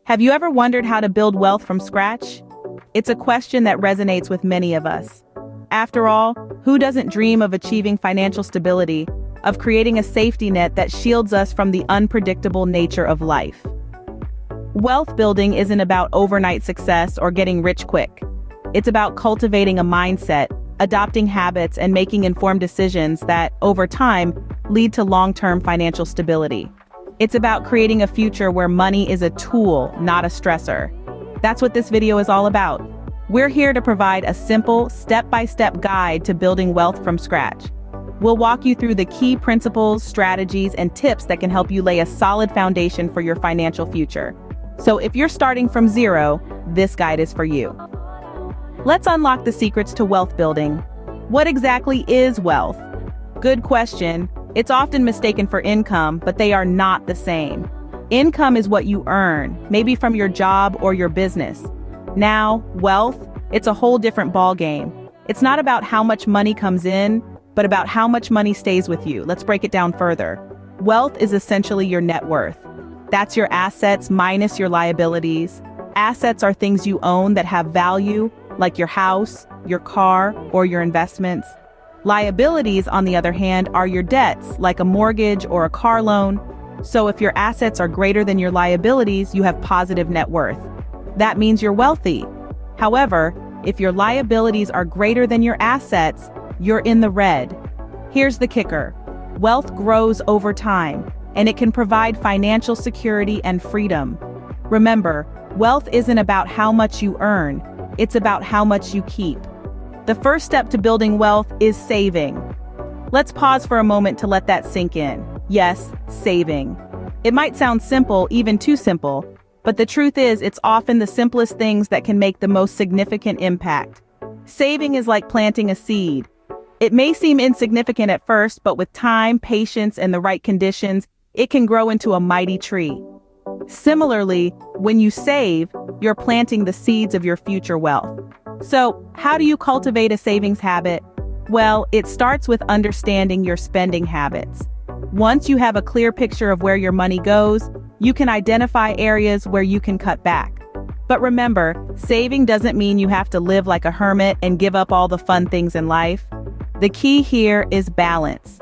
Have you ever wondered how to build wealth from scratch? It's a question that resonates with many of us. After all, who doesn't dream of achieving financial stability, of creating a safety net that shields us from the unpredictable nature of life? Wealth building isn't about overnight success or getting rich quick. It's about cultivating a mindset, adopting habits, and making informed decisions that, over time, lead to long-term financial stability. It's about creating a future where money is a tool, not a stressor. That's what this video is all about. We're here to provide a simple, step-by-step guide to building wealth from scratch. We'll walk you through the key principles, strategies, and tips that can help you lay a solid foundation for your financial future. So if you're starting from zero, this guide is for you. Let's unlock the secrets to wealth building. What exactly is wealth? Good question. It's often mistaken for income, but they are not the same. Income is what you earn, maybe from your job or your business. Now, wealth, it's a whole different ballgame. It's not about how much money comes in, but about how much money stays with you. Let's break it down further. Wealth is essentially your net worth. That's your assets minus your liabilities. Assets are things you own that have value, like your house, your car, or your investments. Liabilities, on the other hand, are your debts, like a mortgage or a car loan. So if your assets are greater than your liabilities, you have positive net worth. That means you're wealthy. However, if your liabilities are greater than your assets, you're in the red. Here's the kicker. Wealth grows over time, and it can provide financial security and freedom. Remember, wealth isn't about how much you earn, it's about how much you keep. The first step to building wealth is saving. Let's pause for a moment to let that sink in. Yes, saving. It might sound simple, even too simple, but the truth is it's often the simplest things that can make the most significant impact. Saving is like planting a seed. It may seem insignificant at first, but with time, patience, and the right conditions, it can grow into a mighty tree. Similarly, when you save, you're planting the seeds of your future wealth. So, how do you cultivate a savings habit? Well, it starts with understanding your spending habits. Once you have a clear picture of where your money goes, you can identify areas where you can cut back. But remember, saving doesn't mean you have to live like a hermit and give up all the fun things in life. The key here is balance.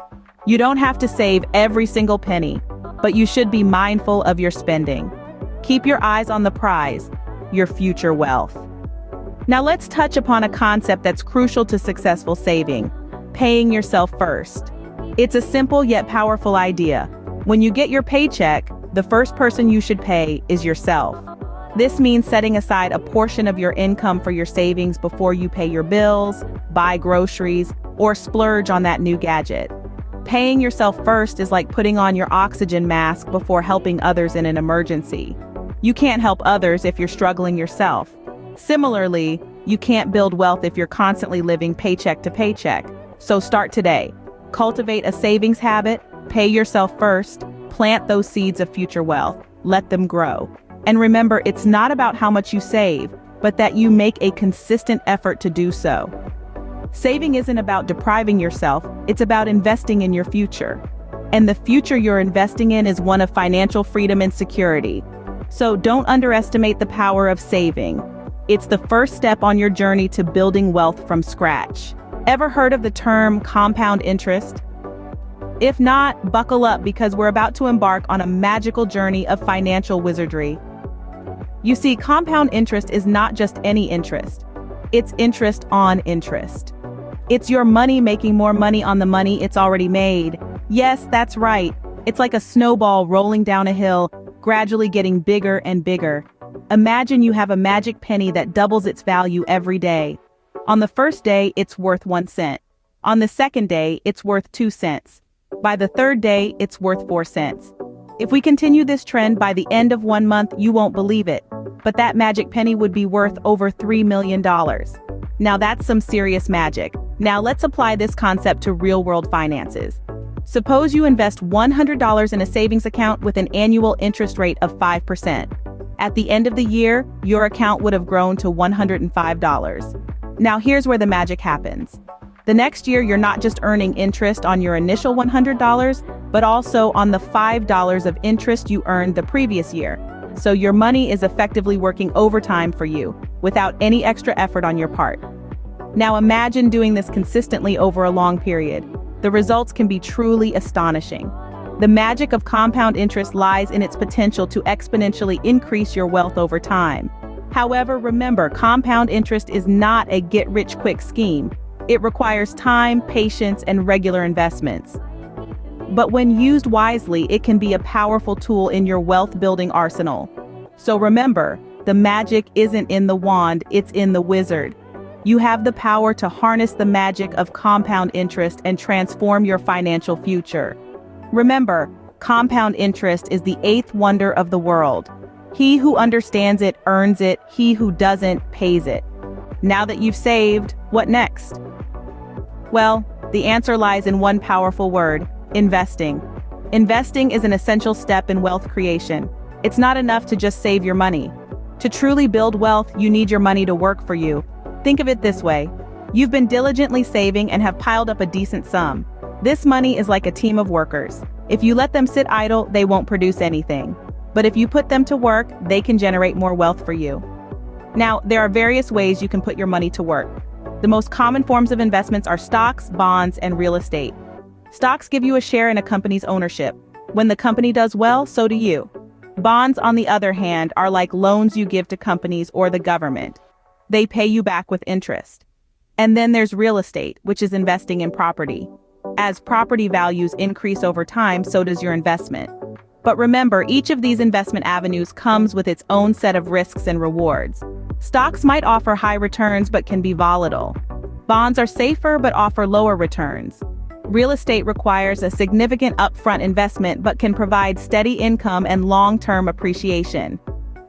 You don't have to save every single penny, but you should be mindful of your spending. Keep your eyes on the prize, your future wealth. Now let's touch upon a concept that's crucial to successful saving: paying yourself first. It's a simple yet powerful idea. When you get your paycheck, the first person you should pay is yourself. This means setting aside a portion of your income for your savings before you pay your bills, buy groceries, or splurge on that new gadget. Paying yourself first is like putting on your oxygen mask before helping others in an emergency. You can't help others if you're struggling yourself. Similarly, you can't build wealth if you're constantly living paycheck to paycheck. So start today. Cultivate a savings habit, pay yourself first, plant those seeds of future wealth, let them grow. And remember, it's not about how much you save, but that you make a consistent effort to do so. Saving isn't about depriving yourself, it's about investing in your future. And the future you're investing in is one of financial freedom and security. So don't underestimate the power of saving. It's the first step on your journey to building wealth from scratch. Ever heard of the term compound interest? If not, buckle up because we're about to embark on a magical journey of financial wizardry. You see, compound interest is not just any interest. It's interest on interest. It's your money making more money on the money it's already made. Yes, that's right. It's like a snowball rolling down a hill, gradually getting bigger and bigger. Imagine you have a magic penny that doubles its value every day. On the first day, it's worth 1 cent. On the second day, it's worth 2 cents. By the third day, it's worth 4 cents. If we continue this trend, by the end of 1 month, you won't believe it, but that magic penny would be worth over $3 million. Now that's some serious magic. Now let's apply this concept to real-world finances. Suppose you invest $100 in a savings account with an annual interest rate of 5%. At the end of the year, your account would have grown to $105. Now here's where the magic happens. The next year, you're not just earning interest on your initial $100, but also on the $5 of interest you earned the previous year. So your money is effectively working overtime for you, without any extra effort on your part. Now imagine doing this consistently over a long period. The results can be truly astonishing. The magic of compound interest lies in its potential to exponentially increase your wealth over time. However, remember, compound interest is not a get-rich-quick scheme. It requires time, patience, and regular investments. But when used wisely, it can be a powerful tool in your wealth-building arsenal. So remember, the magic isn't in the wand, it's in the wizard. You have the power to harness the magic of compound interest and transform your financial future. Remember, compound interest is the eighth wonder of the world. He who understands it earns it, he who doesn't pays it. Now that you've saved, what next? Well, the answer lies in one powerful word: investing. Investing is an essential step in wealth creation. It's not enough to just save your money. To truly build wealth, you need your money to work for you. Think of it this way. You've been diligently saving and have piled up a decent sum. This money is like a team of workers. If you let them sit idle, they won't produce anything. But if you put them to work, they can generate more wealth for you. Now, there are various ways you can put your money to work. The most common forms of investments are stocks, bonds, and real estate. Stocks give you a share in a company's ownership. When the company does well, so do you. Bonds, on the other hand, are like loans you give to companies or the government. They pay you back with interest. And then there's real estate, which is investing in property. As property values increase over time, so does your investment. But remember, each of these investment avenues comes with its own set of risks and rewards. Stocks might offer high returns but can be volatile. Bonds are safer but offer lower returns. Real estate requires a significant upfront investment but can provide steady income and long-term appreciation.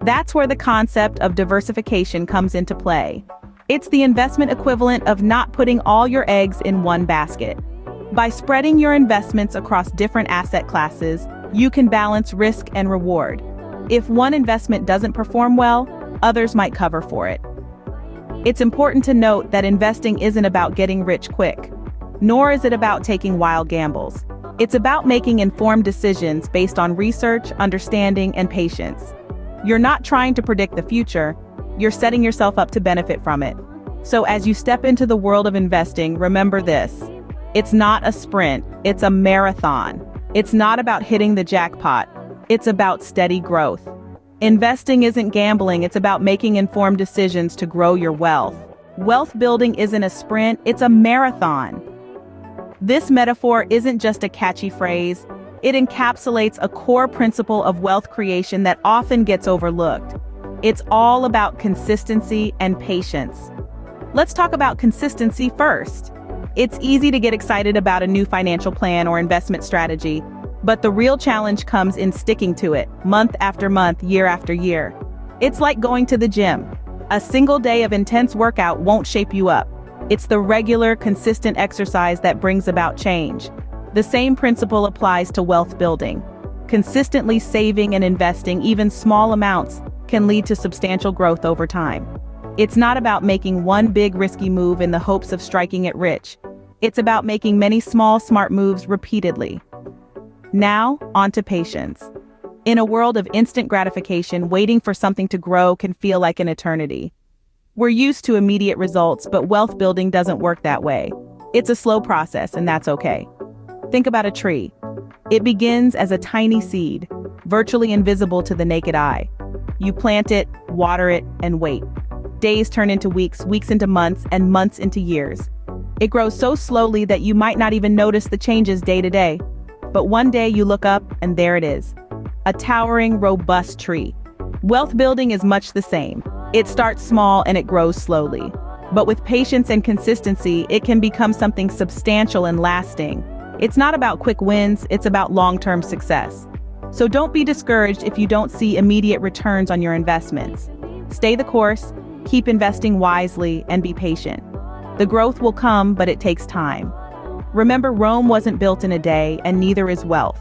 That's where the concept of diversification comes into play. It's the investment equivalent of not putting all your eggs in one basket. By spreading your investments across different asset classes, you can balance risk and reward. If one investment doesn't perform well, others might cover for it. It's important to note that investing isn't about getting rich quick, nor is it about taking wild gambles. It's about making informed decisions based on research, understanding, and patience. You're not trying to predict the future, you're setting yourself up to benefit from it. So as you step into the world of investing, remember this: it's not a sprint, it's a marathon. It's not about hitting the jackpot, it's about steady growth. Investing isn't gambling, it's about making informed decisions to grow your wealth. Wealth building isn't a sprint, it's a marathon. This metaphor isn't just a catchy phrase, it encapsulates a core principle of wealth creation that often gets overlooked. It's all about consistency and patience. Let's talk about consistency first. It's easy to get excited about a new financial plan or investment strategy, but the real challenge comes in sticking to it, month after month, year after year. It's like going to the gym. A single day of intense workout won't shape you up. It's the regular, consistent exercise that brings about change. The same principle applies to wealth building. Consistently saving and investing, even small amounts, can lead to substantial growth over time. It's not about making one big risky move in the hopes of striking it rich. It's about making many small, smart moves repeatedly. Now, on to patience. In a world of instant gratification, waiting for something to grow can feel like an eternity. We're used to immediate results, but wealth building doesn't work that way. It's a slow process, and that's okay. Think about a tree. It begins as a tiny seed, virtually invisible to the naked eye. You plant it, water it, and wait. Days turn into weeks, weeks into months, and months into years. It grows so slowly that you might not even notice the changes day to day. But one day you look up, and there it is. A towering, robust tree. Wealth building is much the same. It starts small and it grows slowly. But with patience and consistency, it can become something substantial and lasting. It's not about quick wins, it's about long-term success. So don't be discouraged if you don't see immediate returns on your investments. Stay the course, keep investing wisely, and be patient. The growth will come, but it takes time. Remember, Rome wasn't built in a day, and neither is wealth.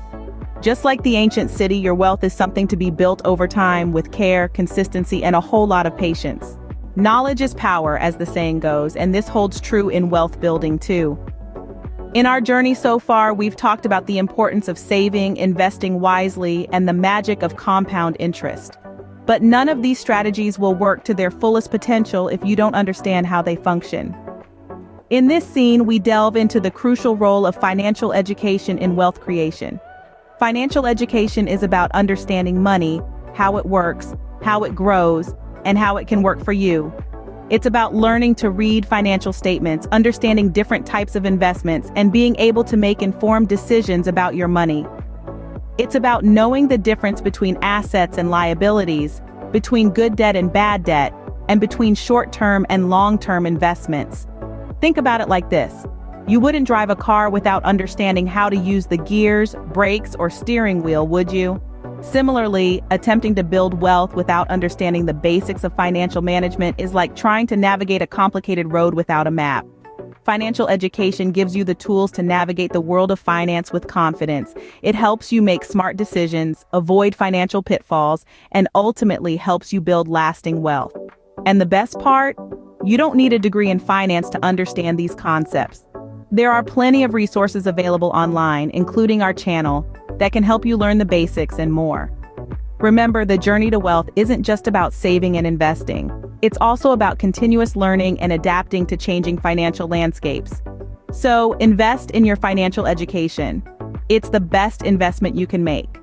Just like the ancient city, your wealth is something to be built over time with care, consistency, and a whole lot of patience. Knowledge is power, as the saying goes, and this holds true in wealth building too. In our journey so far, we've talked about the importance of saving, investing wisely, and the magic of compound interest. But none of these strategies will work to their fullest potential if you don't understand how they function. In this scene, we delve into the crucial role of financial education in wealth creation. Financial education is about understanding money, how it works, how it grows, and how it can work for you. It's about learning to read financial statements, understanding different types of investments, and being able to make informed decisions about your money. It's about knowing the difference between assets and liabilities, between good debt and bad debt, and between short-term and long-term investments. Think about it like this. You wouldn't drive a car without understanding how to use the gears, brakes, or steering wheel, would you? Similarly, attempting to build wealth without understanding the basics of financial management is like trying to navigate a complicated road without a map. Financial education gives you the tools to navigate the world of finance with confidence. It helps you make smart decisions, avoid financial pitfalls, and ultimately helps you build lasting wealth. And the best part? You don't need a degree in finance to understand these concepts. There are plenty of resources available online, including our channel, that can help you learn the basics and more. Remember, the journey to wealth isn't just about saving and investing. It's also about continuous learning and adapting to changing financial landscapes. So, invest in your financial education. It's the best investment you can make.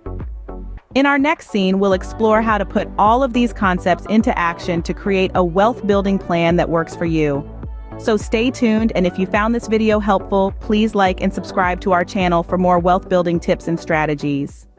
In our next scene, we'll explore how to put all of these concepts into action to create a wealth-building plan that works for you. So stay tuned, and if you found this video helpful, please like and subscribe to our channel for more wealth-building tips and strategies.